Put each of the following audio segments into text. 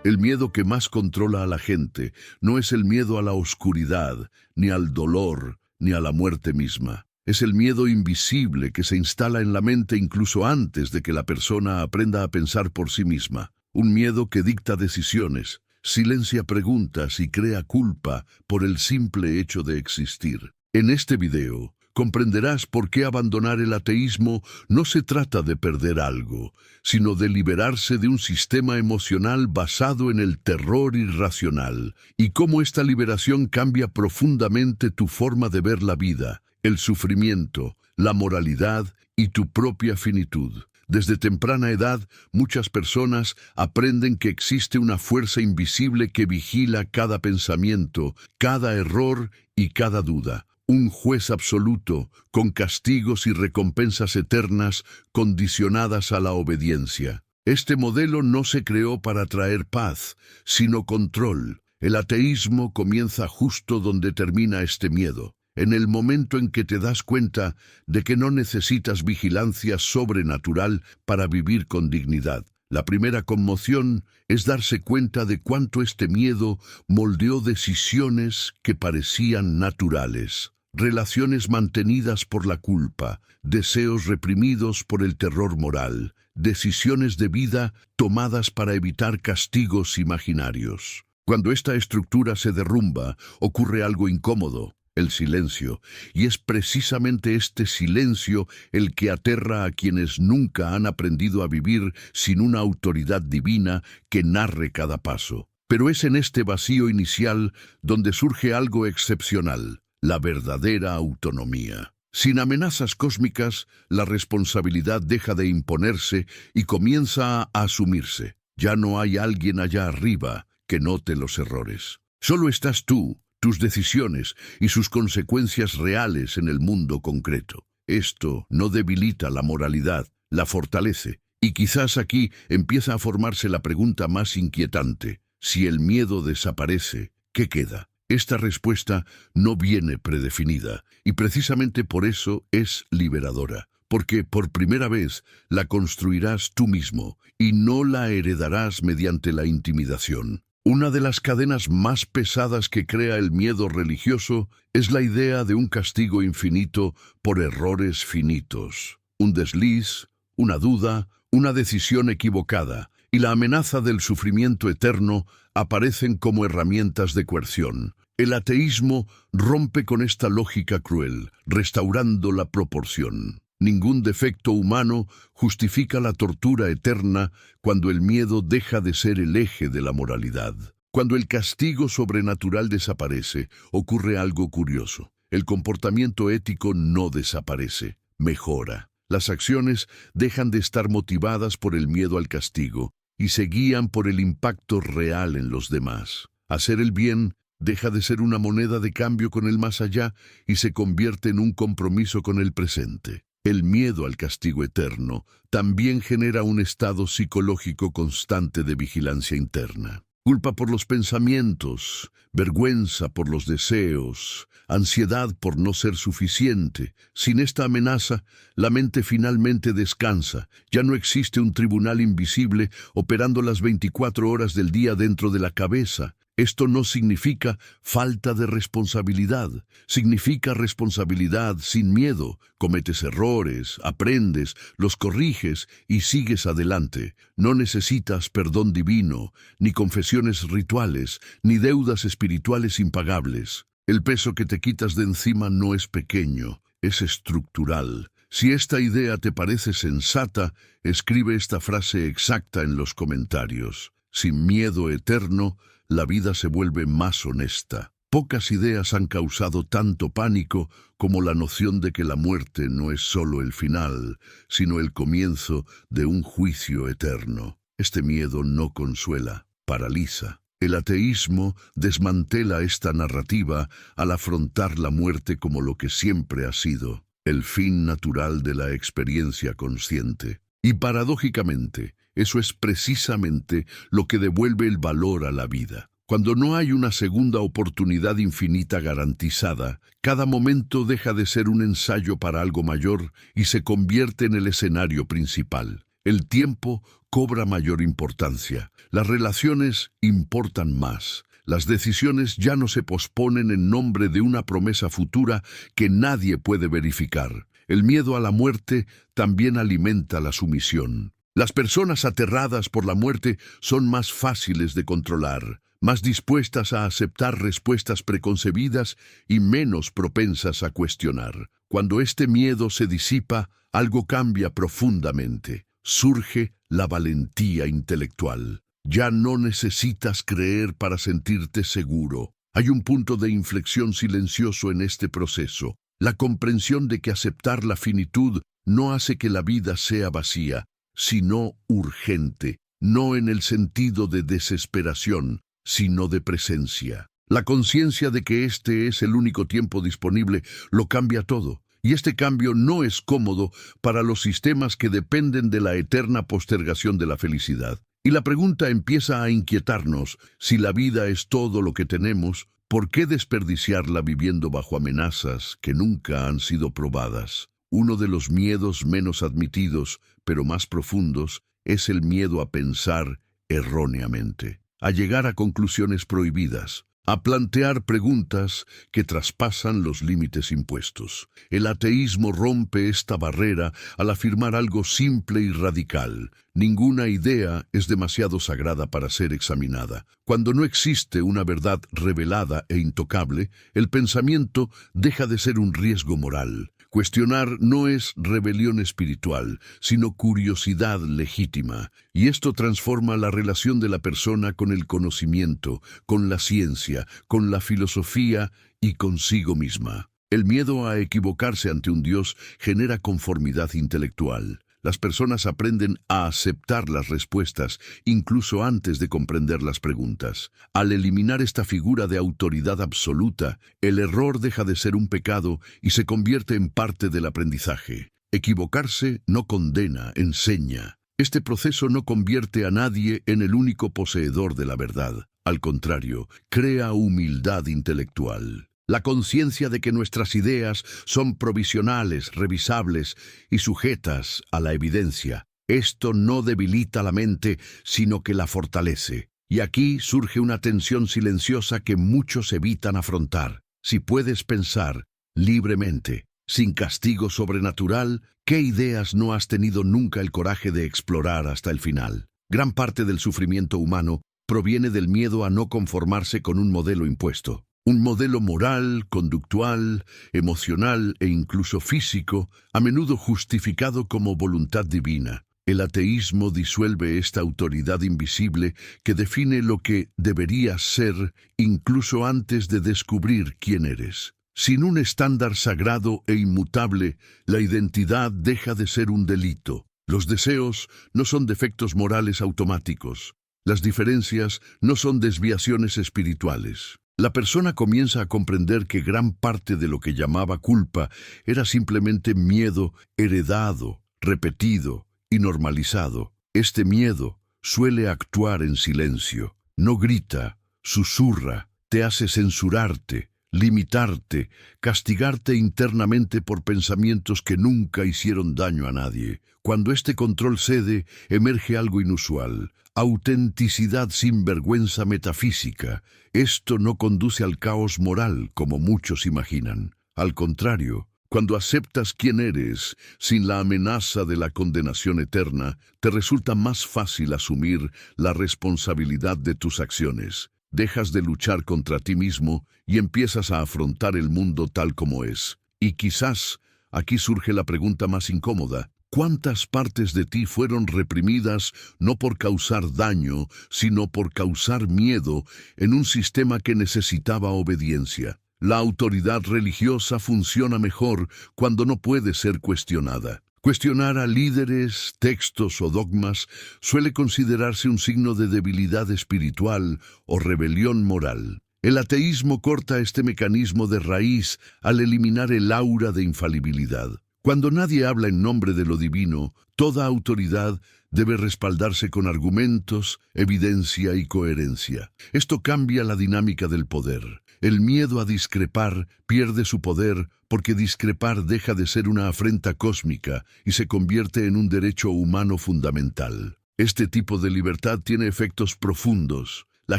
El miedo que más controla a la gente no es el miedo a la oscuridad, ni al dolor, ni a la muerte misma. Es el miedo invisible que se instala en la mente incluso antes de que la persona aprenda a pensar por sí misma. Un miedo que dicta decisiones, silencia preguntas y crea culpa por el simple hecho de existir. En este video, comprenderás por qué abandonar el ateísmo no se trata de perder algo, sino de liberarse de un sistema emocional basado en el terror irracional, y cómo esta liberación cambia profundamente tu forma de ver la vida, el sufrimiento, la moralidad y tu propia finitud. Desde temprana edad, muchas personas aprenden que existe una fuerza invisible que vigila cada pensamiento, cada error y cada duda. Un juez absoluto, con castigos y recompensas eternas condicionadas a la obediencia. Este modelo no se creó para traer paz, sino control. El ateísmo comienza justo donde termina este miedo, en el momento en que te das cuenta de que no necesitas vigilancia sobrenatural para vivir con dignidad. La primera conmoción es darse cuenta de cuánto este miedo moldeó decisiones que parecían naturales. Relaciones mantenidas por la culpa, deseos reprimidos por el terror moral, decisiones de vida tomadas para evitar castigos imaginarios. Cuando esta estructura se derrumba, ocurre algo incómodo. El silencio, y es precisamente este silencio el que aterra a quienes nunca han aprendido a vivir sin una autoridad divina que narre cada paso. Pero es en este vacío inicial donde surge algo excepcional, la verdadera autonomía. Sin amenazas cósmicas, la responsabilidad deja de imponerse y comienza a asumirse. Ya no hay alguien allá arriba que note los errores. Solo estás tú, tus decisiones y sus consecuencias reales en el mundo concreto. Esto no debilita la moralidad, la fortalece. Y quizás aquí empieza a formarse la pregunta más inquietante. Si el miedo desaparece, ¿qué queda? Esta respuesta no viene predefinida, y precisamente por eso es liberadora. Porque por primera vez la construirás tú mismo, y no la heredarás mediante la intimidación. Una de las cadenas más pesadas que crea el miedo religioso es la idea de un castigo infinito por errores finitos. Un desliz, una duda, una decisión equivocada y la amenaza del sufrimiento eterno aparecen como herramientas de coerción. El ateísmo rompe con esta lógica cruel, restaurando la proporción. Ningún defecto humano justifica la tortura eterna cuando el miedo deja de ser el eje de la moralidad. Cuando el castigo sobrenatural desaparece, ocurre algo curioso. El comportamiento ético no desaparece, mejora. Las acciones dejan de estar motivadas por el miedo al castigo y se guían por el impacto real en los demás. Hacer el bien deja de ser una moneda de cambio con el más allá y se convierte en un compromiso con el presente. El miedo al castigo eterno también genera un estado psicológico constante de vigilancia interna. Culpa por los pensamientos, vergüenza por los deseos, ansiedad por no ser suficiente. Sin esta amenaza, la mente finalmente descansa. Ya no existe un tribunal invisible operando las 24 horas del día dentro de la cabeza. Esto no significa falta de responsabilidad, significa responsabilidad sin miedo. Cometes errores, aprendes, los corriges y sigues adelante. No necesitas perdón divino, ni confesiones rituales, ni deudas espirituales impagables. El peso que te quitas de encima no es pequeño, es estructural. Si esta idea te parece sensata, escribe esta frase exacta en los comentarios. Sin miedo eterno, la vida se vuelve más honesta. Pocas ideas han causado tanto pánico como la noción de que la muerte no es solo el final, sino el comienzo de un juicio eterno. Este miedo no consuela, paraliza. El ateísmo desmantela esta narrativa al afrontar la muerte como lo que siempre ha sido, el fin natural de la experiencia consciente. Y paradójicamente, eso es precisamente lo que devuelve el valor a la vida. Cuando no hay una segunda oportunidad infinita garantizada, cada momento deja de ser un ensayo para algo mayor y se convierte en el escenario principal. El tiempo cobra mayor importancia. Las relaciones importan más. Las decisiones ya no se posponen en nombre de una promesa futura que nadie puede verificar. El miedo a la muerte también alimenta la sumisión. Las personas aterradas por la muerte son más fáciles de controlar, más dispuestas a aceptar respuestas preconcebidas y menos propensas a cuestionar. Cuando este miedo se disipa, algo cambia profundamente. Surge la valentía intelectual. Ya no necesitas creer para sentirte seguro. Hay un punto de inflexión silencioso en este proceso. La comprensión de que aceptar la finitud no hace que la vida sea vacía, sino urgente, no en el sentido de desesperación, sino de presencia. La conciencia de que este es el único tiempo disponible lo cambia todo. Y este cambio no es cómodo para los sistemas que dependen de la eterna postergación de la felicidad. Y la pregunta empieza a inquietarnos: si la vida es todo lo que tenemos, ¿por qué desperdiciarla viviendo bajo amenazas que nunca han sido probadas? Uno de los miedos menos admitidos, pero más profundos, es el miedo a pensar erróneamente, a llegar a conclusiones prohibidas, a plantear preguntas que traspasan los límites impuestos. El ateísmo rompe esta barrera al afirmar algo simple y radical: ninguna idea es demasiado sagrada para ser examinada. Cuando no existe una verdad revelada e intocable, el pensamiento deja de ser un riesgo moral. Cuestionar no es rebelión espiritual, sino curiosidad legítima, y esto transforma la relación de la persona con el conocimiento, con la ciencia, con la filosofía y consigo misma. El miedo a equivocarse ante un Dios genera conformidad intelectual. Las personas aprenden a aceptar las respuestas, incluso antes de comprender las preguntas. Al eliminar esta figura de autoridad absoluta, el error deja de ser un pecado y se convierte en parte del aprendizaje. Equivocarse no condena, enseña. Este proceso no convierte a nadie en el único poseedor de la verdad. Al contrario, crea humildad intelectual. La conciencia de que nuestras ideas son provisionales, revisables y sujetas a la evidencia. Esto no debilita la mente, sino que la fortalece. Y aquí surge una tensión silenciosa que muchos evitan afrontar. Si puedes pensar libremente, sin castigo sobrenatural, ¿qué ideas no has tenido nunca el coraje de explorar hasta el final? Gran parte del sufrimiento humano proviene del miedo a no conformarse con un modelo impuesto. Un modelo moral, conductual, emocional e incluso físico, a menudo justificado como voluntad divina. El ateísmo disuelve esta autoridad invisible que define lo que deberías ser incluso antes de descubrir quién eres. Sin un estándar sagrado e inmutable, la identidad deja de ser un delito. Los deseos no son defectos morales automáticos. Las diferencias no son desviaciones espirituales. La persona comienza a comprender que gran parte de lo que llamaba culpa era simplemente miedo heredado, repetido y normalizado. Este miedo suele actuar en silencio. No grita, susurra, te hace censurarte, limitarte, castigarte internamente por pensamientos que nunca hicieron daño a nadie. Cuando este control cede, emerge algo inusual: autenticidad sin vergüenza metafísica. Esto no conduce al caos moral, como muchos imaginan. Al contrario, cuando aceptas quién eres, sin la amenaza de la condenación eterna, te resulta más fácil asumir la responsabilidad de tus acciones. Dejas de luchar contra ti mismo y empiezas a afrontar el mundo tal como es. Y quizás aquí surge la pregunta más incómoda: ¿cuántas partes de ti fueron reprimidas no por causar daño, sino por causar miedo en un sistema que necesitaba obediencia? La autoridad religiosa funciona mejor cuando no puede ser cuestionada. Cuestionar a líderes, textos o dogmas suele considerarse un signo de debilidad espiritual o rebelión moral. El ateísmo corta este mecanismo de raíz al eliminar el aura de infalibilidad. Cuando nadie habla en nombre de lo divino, toda autoridad debe respaldarse con argumentos, evidencia y coherencia. Esto cambia la dinámica del poder. El miedo a discrepar pierde su poder porque discrepar deja de ser una afrenta cósmica y se convierte en un derecho humano fundamental. Este tipo de libertad tiene efectos profundos. La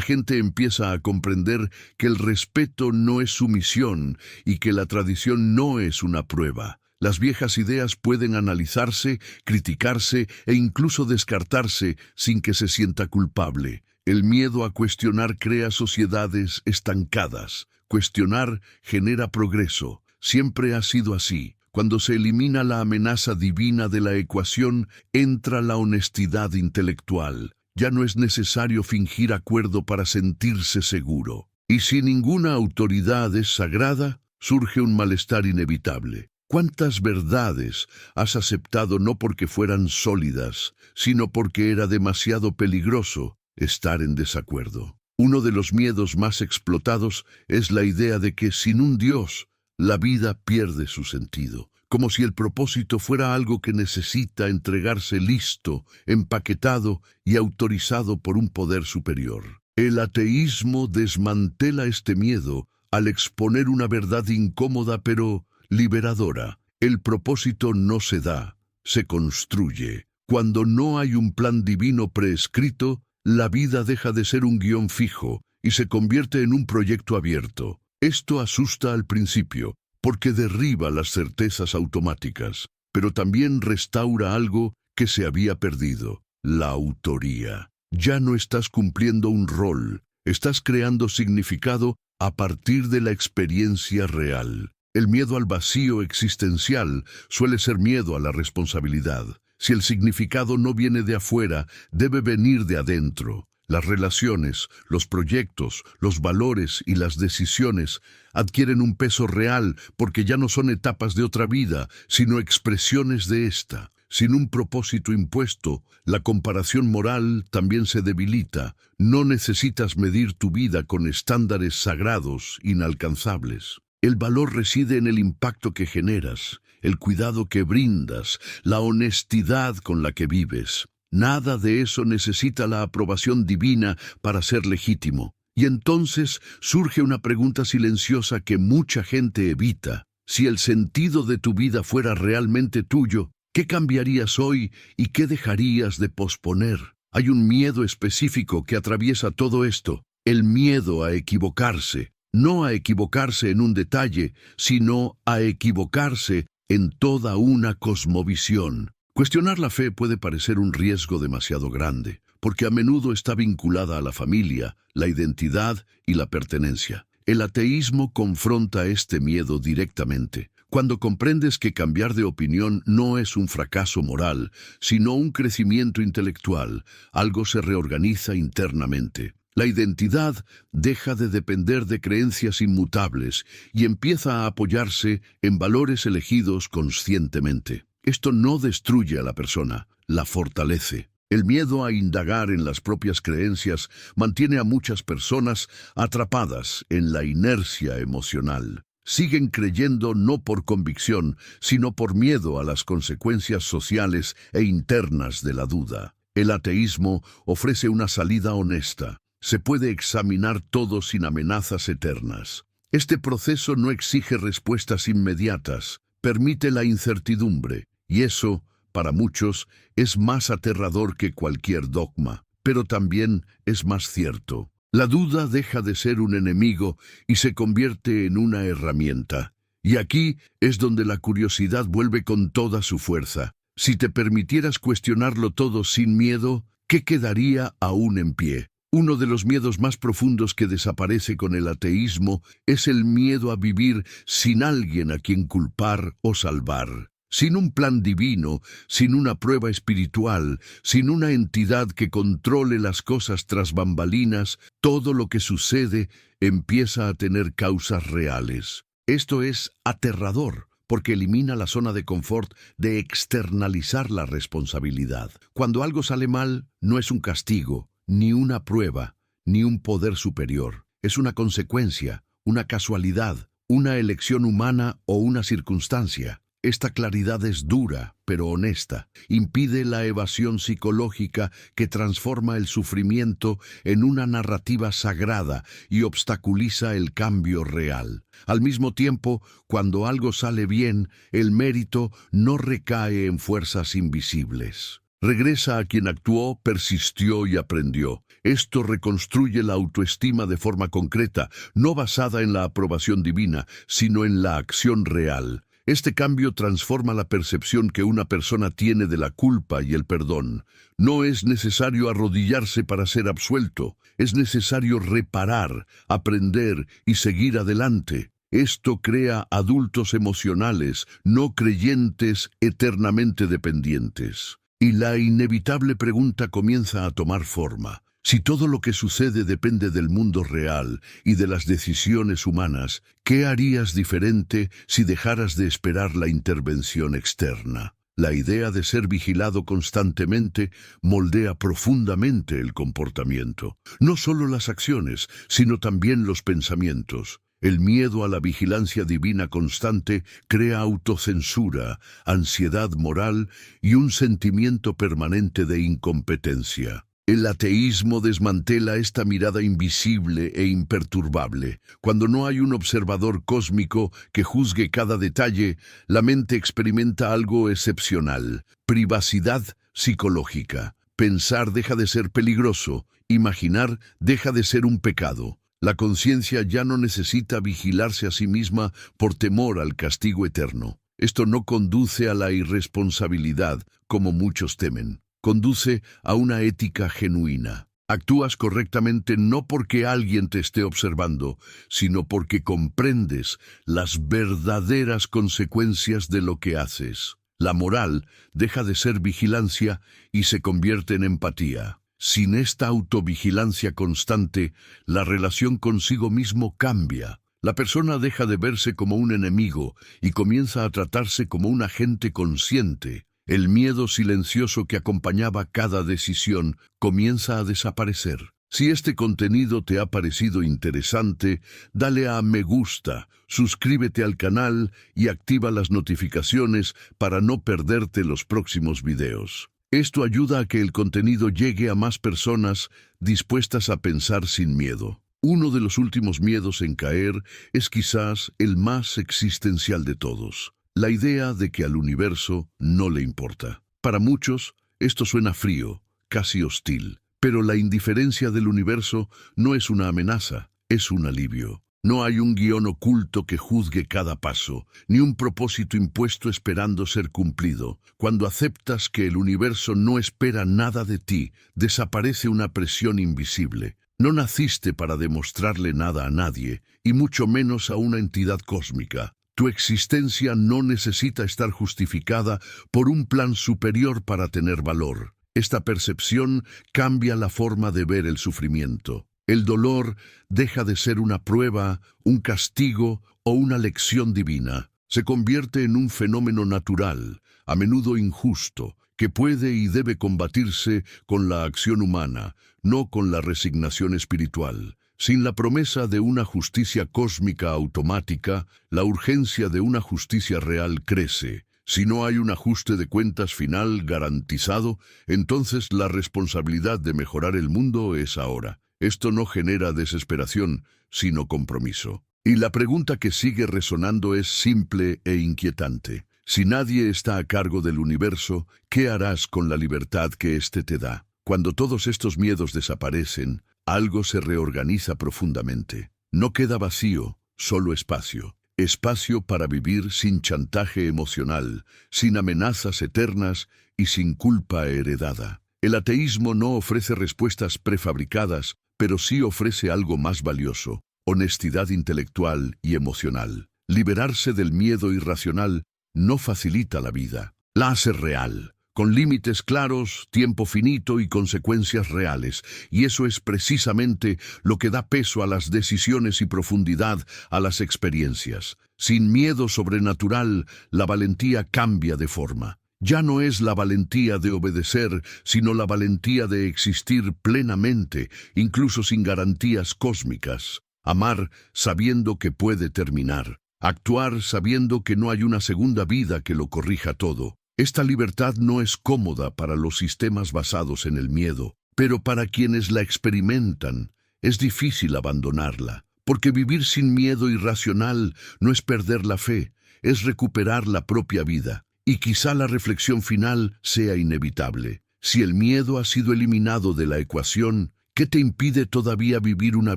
gente empieza a comprender que el respeto no es sumisión y que la tradición no es una prueba. Las viejas ideas pueden analizarse, criticarse e incluso descartarse sin que se sienta culpable. El miedo a cuestionar crea sociedades estancadas. Cuestionar genera progreso. Siempre ha sido así. Cuando se elimina la amenaza divina de la ecuación, entra la honestidad intelectual. Ya no es necesario fingir acuerdo para sentirse seguro. Y si ninguna autoridad es sagrada, surge un malestar inevitable. ¿Cuántas verdades has aceptado no porque fueran sólidas, sino porque era demasiado peligroso estar en desacuerdo? Uno de los miedos más explotados es la idea de que sin un Dios, la vida pierde su sentido, como si el propósito fuera algo que necesita entregarse listo, empaquetado y autorizado por un poder superior. El ateísmo desmantela este miedo al exponer una verdad incómoda pero liberadora. El propósito no se da, se construye. Cuando no hay un plan divino preescrito, la vida deja de ser un guión fijo y se convierte en un proyecto abierto. Esto asusta al principio, porque derriba las certezas automáticas, pero también restaura algo que se había perdido: la autoría. Ya no estás cumpliendo un rol, estás creando significado a partir de la experiencia real. El miedo al vacío existencial suele ser miedo a la responsabilidad. Si el significado no viene de afuera, debe venir de adentro. Las relaciones, los proyectos, los valores y las decisiones adquieren un peso real porque ya no son etapas de otra vida, sino expresiones de esta. Sin un propósito impuesto, la comparación moral también se debilita. No necesitas medir tu vida con estándares sagrados, inalcanzables. El valor reside en el impacto que generas, el cuidado que brindas, la honestidad con la que vives. Nada de eso necesita la aprobación divina para ser legítimo. Y entonces surge una pregunta silenciosa que mucha gente evita. Si el sentido de tu vida fuera realmente tuyo, ¿qué cambiarías hoy y qué dejarías de posponer? Hay un miedo específico que atraviesa todo esto: el miedo a equivocarse. No a equivocarse en un detalle, sino a equivocarse en toda una cosmovisión. Cuestionar la fe puede parecer un riesgo demasiado grande, porque a menudo está vinculada a la familia, la identidad y la pertenencia. El ateísmo confronta este miedo directamente. Cuando comprendes que cambiar de opinión no es un fracaso moral, sino un crecimiento intelectual, algo se reorganiza internamente. La identidad deja de depender de creencias inmutables y empieza a apoyarse en valores elegidos conscientemente. Esto no destruye a la persona, la fortalece. El miedo a indagar en las propias creencias mantiene a muchas personas atrapadas en la inercia emocional. Siguen creyendo no por convicción, sino por miedo a las consecuencias sociales e internas de la duda. El ateísmo ofrece una salida honesta. Se puede examinar todo sin amenazas eternas. Este proceso no exige respuestas inmediatas, permite la incertidumbre, y eso, para muchos, es más aterrador que cualquier dogma, pero también es más cierto. La duda deja de ser un enemigo y se convierte en una herramienta. Y aquí es donde la curiosidad vuelve con toda su fuerza. Si te permitieras cuestionarlo todo sin miedo, ¿qué quedaría aún en pie? Uno de los miedos más profundos que desaparece con el ateísmo es el miedo a vivir sin alguien a quien culpar o salvar. Sin un plan divino, sin una prueba espiritual, sin una entidad que controle las cosas tras bambalinas, todo lo que sucede empieza a tener causas reales. Esto es aterrador, porque elimina la zona de confort de externalizar la responsabilidad. Cuando algo sale mal, no es un castigo, ni una prueba, ni un poder superior. Es una consecuencia, una casualidad, una elección humana o una circunstancia. Esta claridad es dura, pero honesta. Impide la evasión psicológica que transforma el sufrimiento en una narrativa sagrada y obstaculiza el cambio real. Al mismo tiempo, cuando algo sale bien, el mérito no recae en fuerzas invisibles. Regresa a quien actuó, persistió y aprendió. Esto reconstruye la autoestima de forma concreta, no basada en la aprobación divina, sino en la acción real. Este cambio transforma la percepción que una persona tiene de la culpa y el perdón. No es necesario arrodillarse para ser absuelto, es necesario reparar, aprender y seguir adelante. Esto crea adultos emocionales, no creyentes eternamente dependientes. Y la inevitable pregunta comienza a tomar forma. Si todo lo que sucede depende del mundo real y de las decisiones humanas, ¿qué harías diferente si dejaras de esperar la intervención externa? La idea de ser vigilado constantemente moldea profundamente el comportamiento. No solo las acciones, sino también los pensamientos. El miedo a la vigilancia divina constante crea autocensura, ansiedad moral y un sentimiento permanente de incompetencia. El ateísmo desmantela esta mirada invisible e imperturbable. Cuando no hay un observador cósmico que juzgue cada detalle, la mente experimenta algo excepcional: privacidad psicológica. Pensar deja de ser peligroso, imaginar deja de ser un pecado. La conciencia ya no necesita vigilarse a sí misma por temor al castigo eterno. Esto no conduce a la irresponsabilidad, como muchos temen. Conduce a una ética genuina. Actúas correctamente no porque alguien te esté observando, sino porque comprendes las verdaderas consecuencias de lo que haces. La moral deja de ser vigilancia y se convierte en empatía. Sin esta autovigilancia constante, la relación consigo mismo cambia. La persona deja de verse como un enemigo y comienza a tratarse como un agente consciente. El miedo silencioso que acompañaba cada decisión comienza a desaparecer. Si este contenido te ha parecido interesante, dale a me gusta, suscríbete al canal y activa las notificaciones para no perderte los próximos videos. Esto ayuda a que el contenido llegue a más personas dispuestas a pensar sin miedo. Uno de los últimos miedos en caer es quizás el más existencial de todos: la idea de que al universo no le importa. Para muchos, esto suena frío, casi hostil, pero la indiferencia del universo no es una amenaza, es un alivio. No hay un guión oculto que juzgue cada paso, ni un propósito impuesto esperando ser cumplido. Cuando aceptas que el universo no espera nada de ti, desaparece una presión invisible. No naciste para demostrarle nada a nadie, y mucho menos a una entidad cósmica. Tu existencia no necesita estar justificada por un plan superior para tener valor. Esta percepción cambia la forma de ver el sufrimiento. El dolor deja de ser una prueba, un castigo o una lección divina. Se convierte en un fenómeno natural, a menudo injusto, que puede y debe combatirse con la acción humana, no con la resignación espiritual. Sin la promesa de una justicia cósmica automática, la urgencia de una justicia real crece. Si no hay un ajuste de cuentas final garantizado, entonces la responsabilidad de mejorar el mundo es ahora. Esto no genera desesperación, sino compromiso. Y la pregunta que sigue resonando es simple e inquietante. Si nadie está a cargo del universo, ¿qué harás con la libertad que éste te da? Cuando todos estos miedos desaparecen, algo se reorganiza profundamente. No queda vacío, solo espacio. Espacio para vivir sin chantaje emocional, sin amenazas eternas y sin culpa heredada. El ateísmo no ofrece respuestas prefabricadas, pero sí ofrece algo más valioso: honestidad intelectual y emocional. Liberarse del miedo irracional no facilita la vida, la hace real, con límites claros, tiempo finito y consecuencias reales. Y eso es precisamente lo que da peso a las decisiones y profundidad a las experiencias. Sin miedo sobrenatural, la valentía cambia de forma. Ya no es la valentía de obedecer, sino la valentía de existir plenamente, incluso sin garantías cósmicas. Amar sabiendo que puede terminar. Actuar sabiendo que no hay una segunda vida que lo corrija todo. Esta libertad no es cómoda para los sistemas basados en el miedo, pero para quienes la experimentan, es difícil abandonarla, porque vivir sin miedo irracional no es perder la fe, es recuperar la propia vida. Y quizá la reflexión final sea inevitable. Si el miedo ha sido eliminado de la ecuación, ¿qué te impide todavía vivir una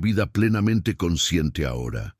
vida plenamente consciente ahora?